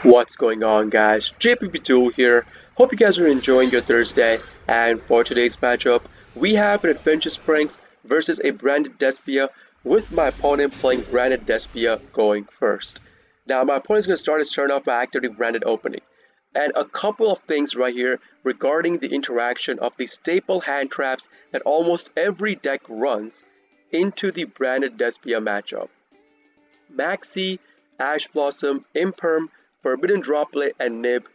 What's going on, guys? Duel here. Hope you guys are enjoying your Thursday. And for today's matchup, we have an Adventure Springs versus a branded Despia, with my opponent playing branded Despia going first. Now, my opponent's going to start his turn off by activating branded opening. And a couple of things right here regarding the interaction of the staple hand traps that almost every deck runs into the branded Despia matchup. Maxi, Ash Blossom, Imperm, Forbidden Droplet, and Nib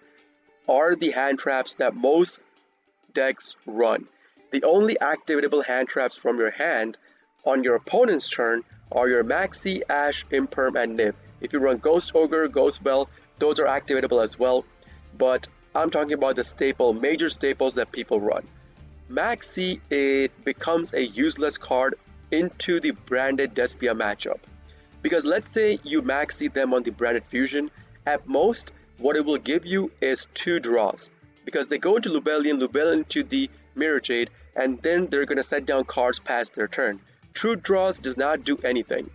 are the hand traps that most decks run. The only activatable hand traps from your hand on your opponent's turn are your Maxi, Ash, Imperm, and Nib. If you run Ghost Ogre, Ghost Bell, those are activatable as well, but I'm talking about the major staples that people run. Maxi, it becomes a useless card into the branded Despia matchup. Because let's say you maxi them on the branded fusion, at most what it will give you is 2 draws. Because they go into Lubellion into the Mirror Jade, and then they're going to set down cards past their turn. True draws does not do anything.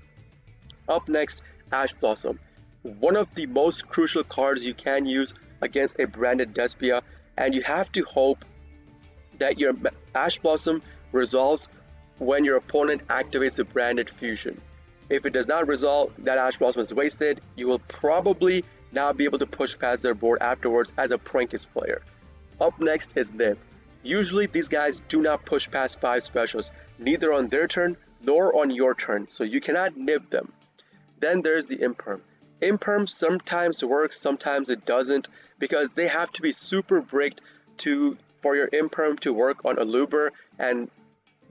Up next, Ash Blossom. One of the most crucial cards you can use against a branded Despia, and you have to hope that your Ash Blossom resolves when your opponent activates the branded fusion. If it does not resolve, that Ash Blossom is wasted. You will probably not be able to push past their board afterwards as a Prankist player. Up next is Nib. Usually these guys do not push past 5 specials, neither on their turn nor on your turn, so you cannot nib them. Then there's the Imperm. Imperm sometimes works, sometimes it doesn't, because they have to be super bricked for your Imperm to work on Aluber and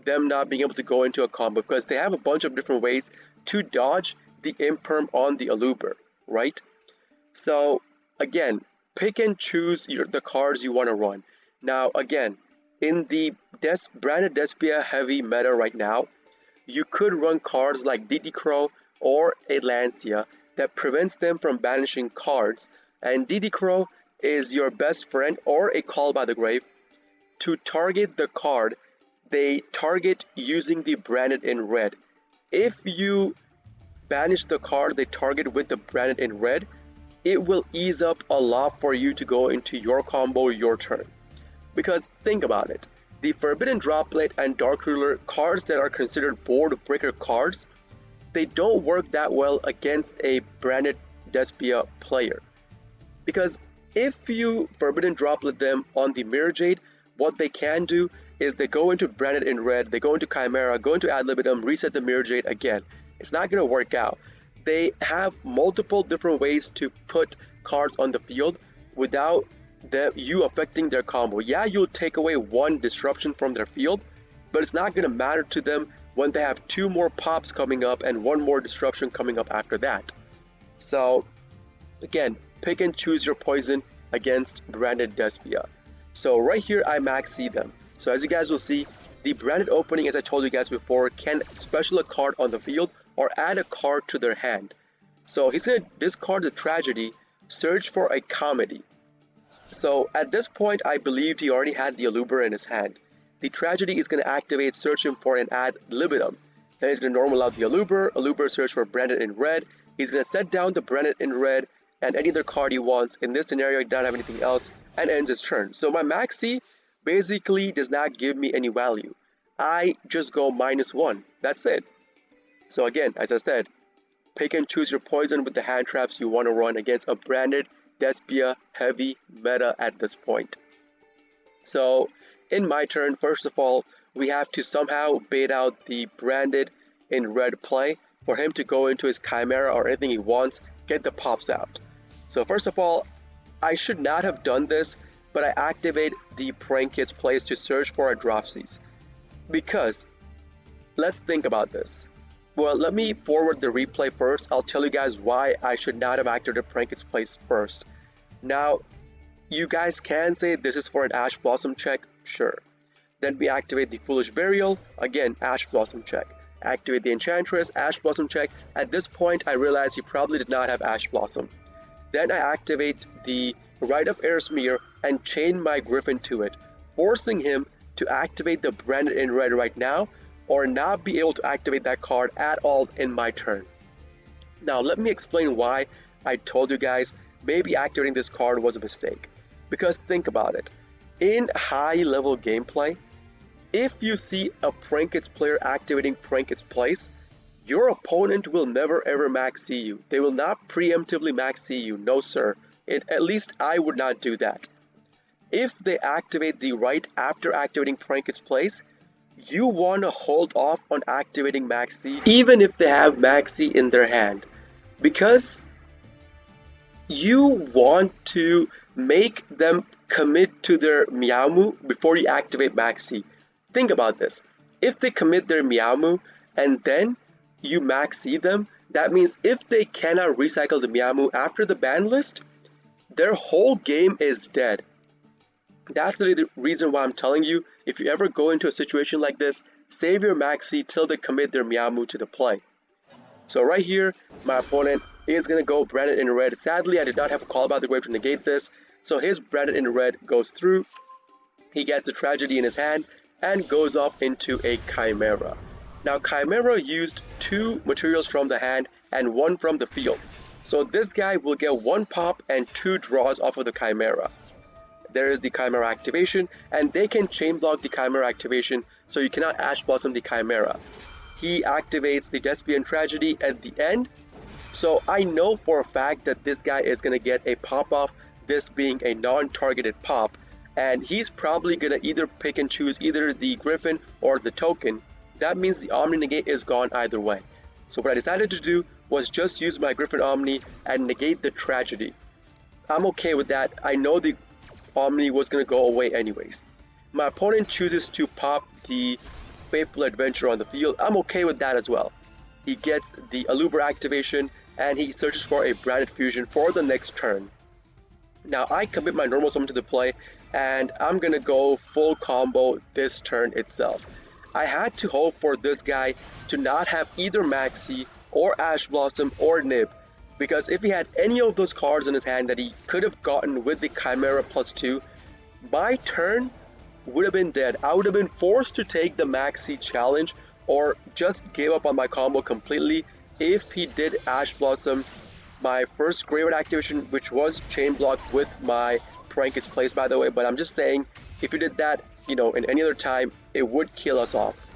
them not being able to go into a combo, because they have a bunch of different ways to dodge the Imperm on the Aluber, right? So again, pick and choose the cards you want to run. Now again, in the branded Despia heavy meta right now, you could run cards like DD Crow or a Lancia that prevents them from banishing cards, and DD Crow is your best friend, or a Call by the Grave. To target the card, they target using the branded in red. If you banish the card they target with the branded in red, it will ease up a lot for you to go into your combo your turn. Because think about it, the Forbidden Droplet and Dark Ruler cards that are considered board breaker cards, they don't work that well against a branded Despia player. Because if you Forbidden Droplet them on the Mirror Jade, what they can do is they go into branded in red, they go into Chimera, go into Ad Libitum, reset the Mirror Jade again. It's not going to work out. They have multiple different ways to put cards on the field without you affecting their combo. Yeah, you'll take away 1 disruption from their field, but it's not going to matter to them when they have 2 more pops coming up and 1 more disruption coming up after that. So again, pick and choose your poison against branded Despia. So right here I maxi them. So as you guys will see, the branded opening, as I told you guys before, can special a card on the field or add a card to their hand. So he's going to discard the Tragedy, search for a Comedy. So at this point I believed he already had the Aluber in his hand. The Tragedy is going to activate searching for an Ad Libitum. Then he's going to normal out the Aluber search for branded in red. He's going to set down the branded in red and any other card he wants. In this scenario he doesn't have anything else and ends his turn. So my Maxi basically does not give me any value. I just go -1. That's it. So again, as I said, pick and choose your poison with the hand traps you want to run against a branded Despia heavy meta at this point. So in my turn, first of all, we have to somehow bait out the branded in red play for him to go into his Chimera or anything he wants, get the pops out. So first of all, I should not have done this, but I activate the Prankist plays to search for a Dropsies. Because, let's think about this. Well, let me forward the replay first. I'll tell you guys why I should not have activated Prankist plays first. Now, you guys can say this is for an Ash Blossom check, sure. Then we activate the Foolish Burial, again, Ash Blossom check. Activate the Enchantress, Ash Blossom check. At this point, I realized he probably did not have Ash Blossom. Then I activate the Rite of Erismere and chain my Griffin to it, forcing him to activate the branded in red right now, or not be able to activate that card at all in my turn. Now let me explain why I told you guys maybe activating this card was a mistake. Because think about it. In high level gameplay, if you see a Prankets player activating Prankets Place, your opponent will never ever max C you. They will not preemptively max C you. No sir. At least I would not do that. If they activate the right after activating Prankets Place, you want to hold off on activating Maxi even if they have Maxi in their hand. Because you want to make them commit to their Meowmu before you activate Maxi. Think about this. If they commit their Meowmu and then you Maxi them, that means if they cannot recycle the Meowmu after the ban list, their whole game is dead. That's the reason why I'm telling you, if you ever go into a situation like this, save your Maxi till they commit their Meowmu to the play. So right here, my opponent is going to go branded in red. Sadly, I did not have a call about the grave to negate this, so his branded in red goes through. He gets the tragedy in his hand and goes off into a Chimera. Now Chimera used 2 materials from the hand and 1 from the field. So this guy will get 1 pop and 2 draws off of the Chimera. There is the Chimera activation, and they can chain block the Chimera activation, so you cannot Ash Blossom the Chimera. He activates the Despia and Tragedy at the end, so I know for a fact that this guy is going to get a pop off, this being a non-targeted pop, and he's probably going to either pick and choose either the Griffin or the token. That means the Omni negate is gone either way. So what I decided to do was just use my Griffin Omni and negate the Tragedy. I'm okay with that. I know the Omni was going to go away anyways. My opponent chooses to pop the Faithful Adventure on the field. I'm okay with that as well. He gets the Aluber activation and he searches for a Branded Fusion for the next turn. Now I commit my normal summon to the play and I'm going to go full combo this turn itself. I had to hope for this guy to not have either Maxi or Ash Blossom or Nib, because if he had any of those cards in his hand that he could have gotten with the Chimera +2, my turn would have been dead. I would have been forced to take the Maxi challenge or just gave up on my combo completely if he did Ash Blossom my first Graveyard activation, which was chain block with my Prankets Place by the way, but I'm just saying if you did that, you know, in any other time, it would kill us off.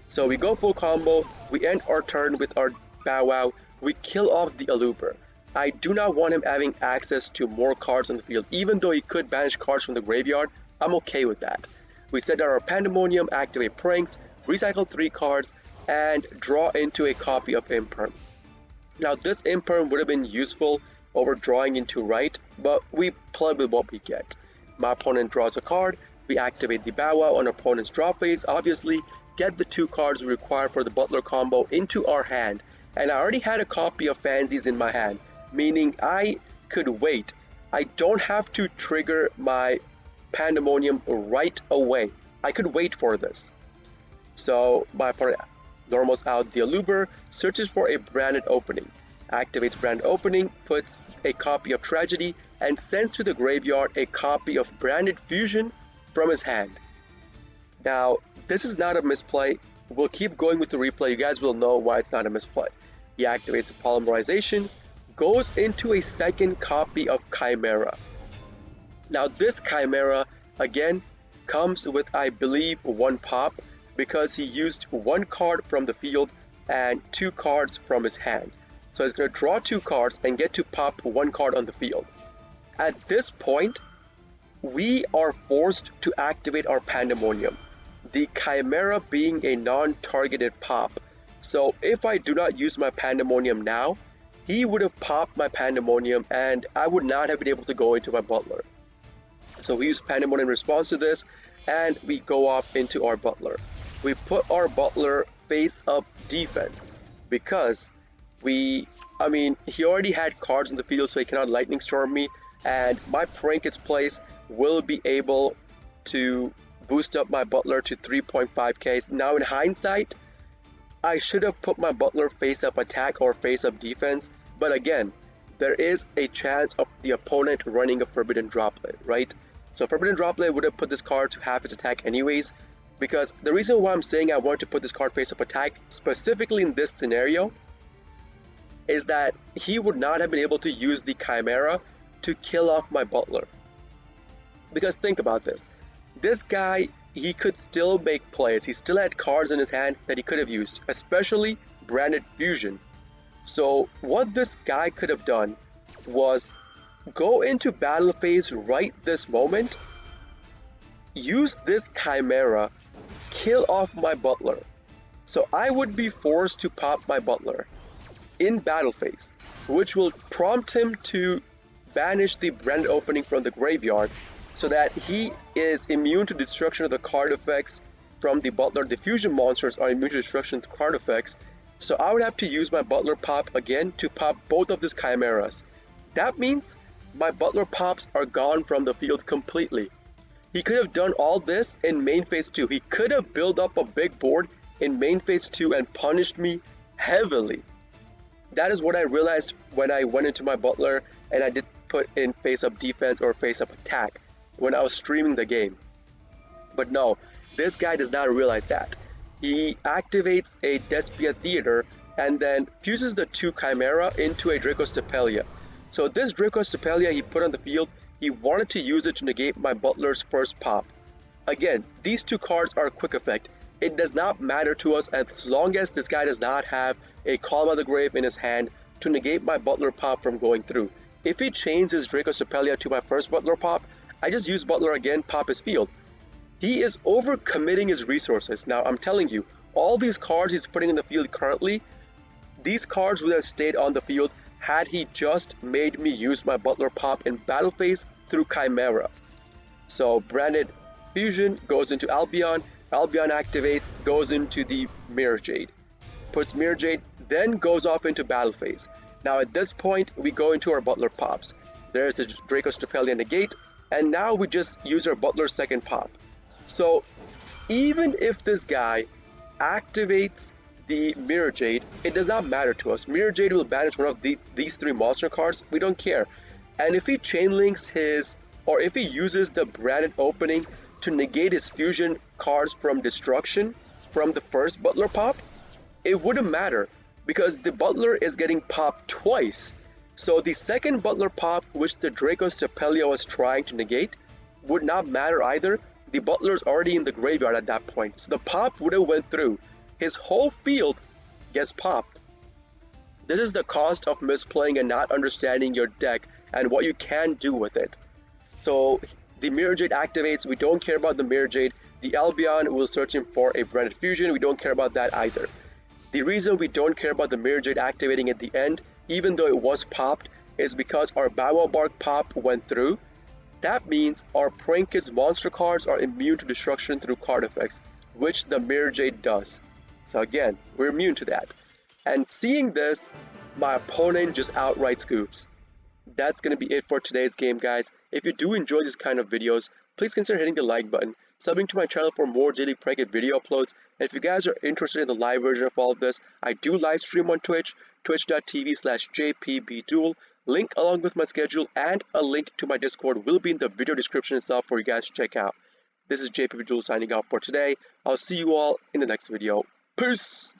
So we go full combo, we end our turn with our Bow Wow, we kill off the Aluber. I do not want him having access to more cards on the field. Even though he could banish cards from the graveyard, I'm okay with that. We set down our Pandemonium, activate Pranks, recycle 3 cards, and draw into a copy of Imperm. Now this Imperm would have been useful over drawing into right, but we play with what we get. My opponent draws a card, we activate the Bow Wow on opponent's draw phase, obviously, get the 2 cards we require for the Butler combo into our hand, and I already had a copy of Fansies in my hand, meaning I could wait. I don't have to trigger my Pandemonium right away. I could wait for this. So my opponent normals out the Aluber, searches for a branded opening, activates branded opening, puts a copy of Tragedy, and sends to the graveyard a copy of Branded Fusion from his hand. Now, this is not a misplay. We'll keep going with the replay. You guys will know why it's not a misplay. He activates the Polymerization, goes into a second copy of Chimera. Now this Chimera, again, comes with, I believe, 1 pop, because he used 1 card from the field and 2 cards from his hand. So he's going to draw 2 cards and get to pop 1 card on the field. At this point, we are forced to activate our Pandemonium, the Chimera being a non-targeted pop. So if I do not use my Pandemonium now, he would have popped my Pandemonium and I would not have been able to go into my Butler. So we use Pandemonium in response to this and we go off into our Butler. We put our Butler face up defense because he already had cards in the field, so he cannot Lightning Storm me, and my Prankets Place will be able to boost up my Butler to 3.5k. Now in hindsight, I should have put my Butler face up attack or face up defense, but again, there is a chance of the opponent running a Forbidden Droplet, right? So Forbidden Droplet would have put this card to half its attack anyways, because the reason why I'm saying I want to put this card face up attack specifically in this scenario is that he would not have been able to use the Chimera to kill off my butler. Because think about this. This guy, he could still make plays. He still had cards in his hand that he could have used, especially branded fusion. So what this guy could have done was go into battle phase right this moment, use this chimera, kill off my butler. So I would be forced to pop my butler in battle phase, which will prompt him to banish the branded opening from the graveyard so that he is immune to destruction of the card effects from the butler. The fusion monsters are immune to destruction of the card effects. So I would have to use my butler pop again to pop both of these chimeras. That means my butler pops are gone from the field completely. He could have done all this in main phase 2. He could have built up a big board in main phase 2 and punished me heavily. That is what I realized when I went into my butler and I did put in face-up defense or face-up attack when I was streaming the game. But no, this guy does not realize that. He activates a Despia Theater and then fuses the 2 Chimera into a Dracostapelia. So this Dracostapelia he put on the field, he wanted to use it to negate my butler's first pop. Again, these 2 cards are quick effect. It does not matter to us as long as this guy does not have a Column of the Grave in his hand to negate my butler pop from going through. If he chains his Dracostapelia to my first butler pop, I just use butler again, pop his field. He is overcommitting his resources. Now I'm telling you, all these cards he's putting in the field currently, these cards would have stayed on the field had he just made me use my butler pop in battle phase through Chimera. So branded fusion goes into Albion, Albion activates, goes into the Mirror Jade, puts Mirror Jade, then goes off into battle phase. Now at this point we go into our butler pops. There's the Dracostapelia negate, and now we just use our butler's second pop. So even if this guy activates the Mirror Jade, it does not matter to us. Mirror Jade will banish one of these 3 monster cards, we don't care. And if he chain links his, or if he uses the branded opening to negate his fusion cards from destruction from the first butler pop, it wouldn't matter because the butler is getting popped twice. So the second butler pop, which the Dracostapelia was trying to negate, would not matter either. The butler's already in the graveyard at that point, so the pop would have went through. His whole field gets popped. This is the cost of misplaying and not understanding your deck and what you can do with it. So the Mirror Jade activates, we don't care about the Mirror Jade. The Albion will search him for a branded fusion, we don't care about that either. The reason we don't care about the Mirror Jade activating at the end, even though it was popped, is because our Bow Bark pop went through. That means our Praying Kids monster cards are immune to destruction through card effects, which the Mirror Jade does. So again, we're immune to that. And seeing this, my opponent just outright scoops. That's going to be it for today's game, guys. If you do enjoy this kind of videos, please consider hitting the like button, subbing to my channel for more daily Prank It video uploads, and if you guys are interested in the live version of all of this, I do live stream on Twitch, twitch.tv/jpbduel. Link along with my schedule and a link to my Discord will be in the video description itself for you guys to check out. This is JPBDuel signing off for today. I'll see you all in the next video. Peace!